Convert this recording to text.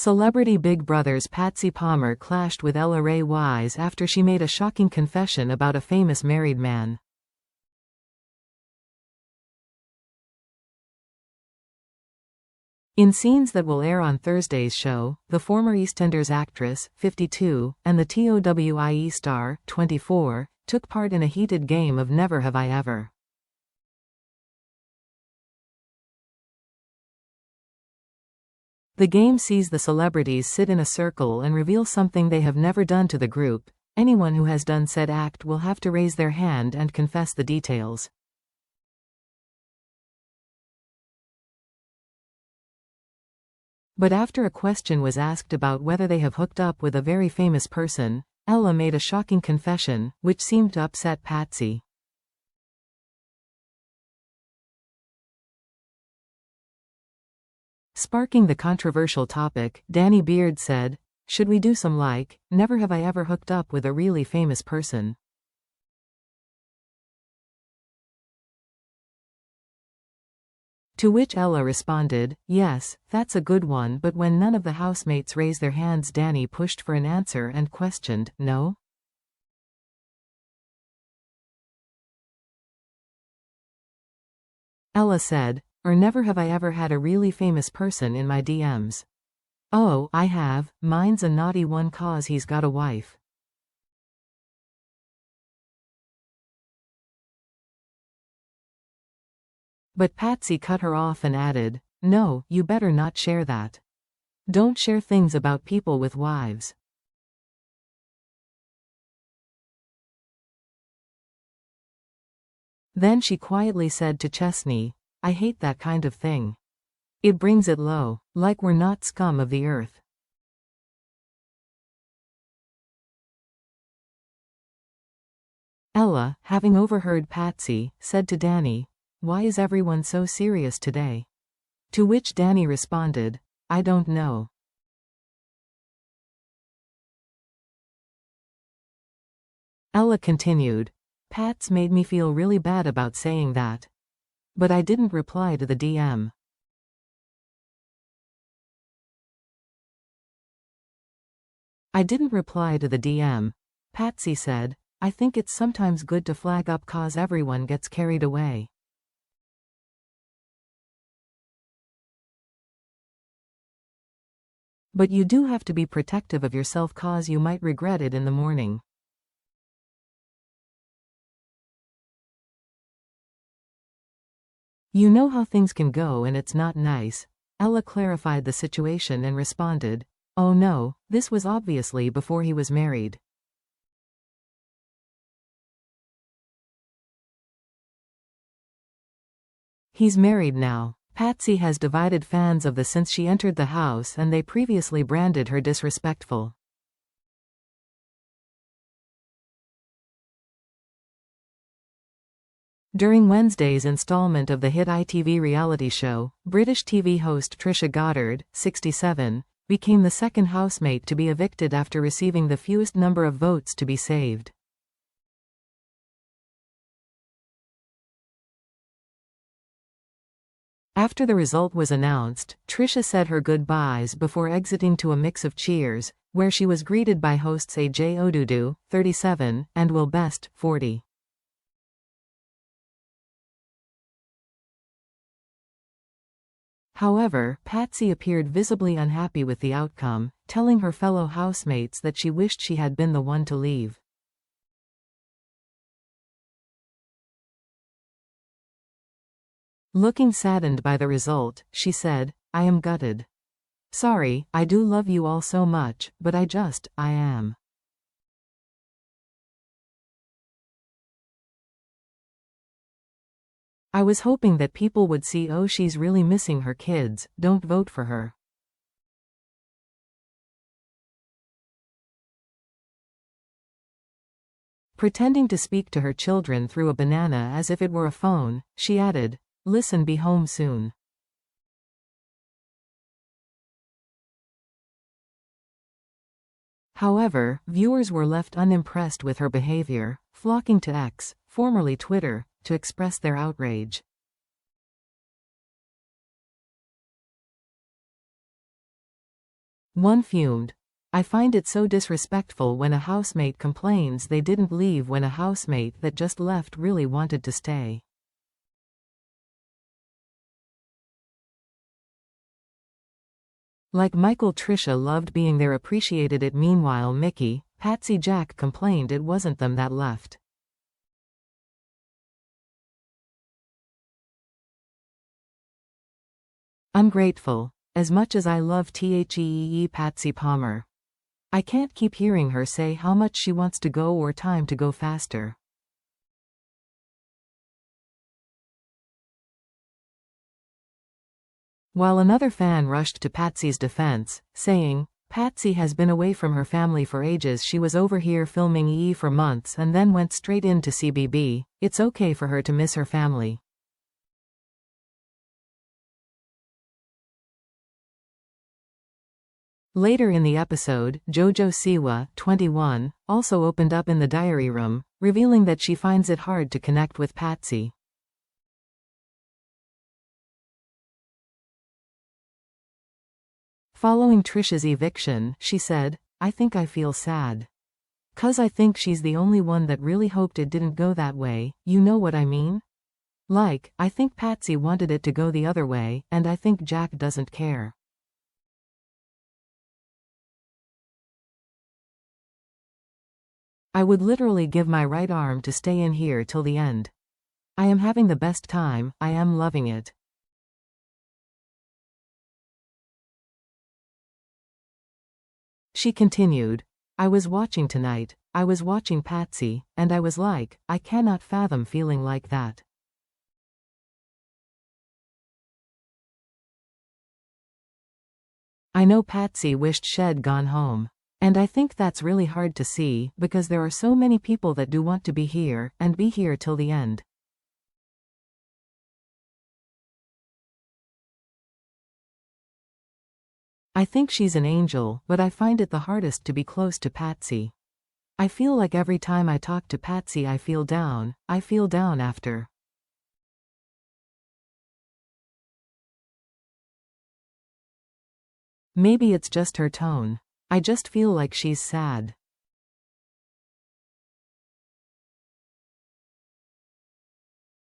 Celebrity Big Brother's Patsy Palmer clashed with Ella Rae Wise after she made a shocking confession about a famous married man. In scenes that will air on Thursday's show, the former EastEnders actress, 52, and the TOWIE star, 24, took part in a heated game of Never Have I Ever. The game sees the celebrities sit in a circle and reveal something they have never done to the group. Anyone who has done said act will have to raise their hand and confess the details. But after a question was asked about whether they have hooked up with a very famous person, Ella made a shocking confession, which seemed to upset Patsy. Sparking the controversial topic, Danny Beard said, "Should we do some never have I ever hooked up with a really famous person?" To which Ella responded, "Yes, that's a good one," but when none of the housemates raised their hands, Danny pushed for an answer and questioned, "No?" Ella said, "Or never have I ever had a really famous person in my DMs. Oh, I have, mine's a naughty one 'cause he's got a wife." But Patsy cut her off and added, "No, you better not share that. Don't share things about people with wives." Then she quietly said to Chesney, "I hate that kind of thing. It brings it low, like we're not scum of the earth." Ella, having overheard Patsy, said to Danny, "Why is everyone so serious today?" To which Danny responded, "I don't know." Ella continued, "Pats made me feel really bad about saying that. But I didn't reply to the DM." "I didn't reply to the DM," Patsy said. "I think it's sometimes good to flag up 'cause everyone gets carried away." But you do have to be protective of yourself 'cause you might regret it in the morning. You know how things can go and it's not nice. Ella clarified the situation and responded, "Oh no, this was obviously before he was married." "He's married now." Patsy has divided fans of the since she entered the house, and they previously branded her disrespectful. During Wednesday's installment of the hit ITV reality show, British TV host Trisha Goddard, 67, became the second housemate to be evicted after receiving the fewest number of votes to be saved. After the result was announced, Trisha said her goodbyes before exiting to a mix of cheers, where she was greeted by hosts AJ Odudu, 37, and Will Best, 40. However, Patsy appeared visibly unhappy with the outcome, telling her fellow housemates that she wished she had been the one to leave. Looking saddened by the result, she said, "I am gutted. Sorry, I do love you all so much, but I am. I was hoping that people would see, oh, she's really missing her kids, don't vote for her." Pretending to speak to her children through a banana as if it were a phone, she added, "Listen, be home soon." However, viewers were left unimpressed with her behavior, flocking to X, formerly Twitter, to express their outrage. One fumed. I find it so disrespectful when a housemate complains they didn't leave when a housemate that just left really wanted to stay. Like Michael, Trisha loved being there, appreciated it. Meanwhile, Mickey, Patsy, Jack complained it wasn't them that left. I'm grateful. As much as I love Patsy Palmer. I can't keep hearing her say how much she wants to go or time to go faster. While another fan rushed to Patsy's defense, saying, Patsy has been away from her family for ages. She was over here filming EE for months and then went straight into CBB. It's okay for her to miss her family. Later in the episode, JoJo Siwa, 21, also opened up in the diary room, revealing that she finds it hard to connect with Patsy. Following Trisha's eviction, she said, I think I feel sad. 'Cause I think she's the only one that really hoped it didn't go that way, you know what I mean? Like, I think Patsy wanted it to go the other way, and I think Jack doesn't care. I would literally give my right arm to stay in here till the end. I am having the best time, I am loving it. She continued, I was watching tonight, I was watching Patsy, and I was like, I cannot fathom feeling like that. I know Patsy wished she'd gone home. And I think that's really hard to see, because there are so many people that do want to be here, and be here till the end. I think she's an angel, but I find it the hardest to be close to Patsy. I feel like every time I talk to Patsy I feel down after. Maybe it's just her tone. I just feel like she's sad.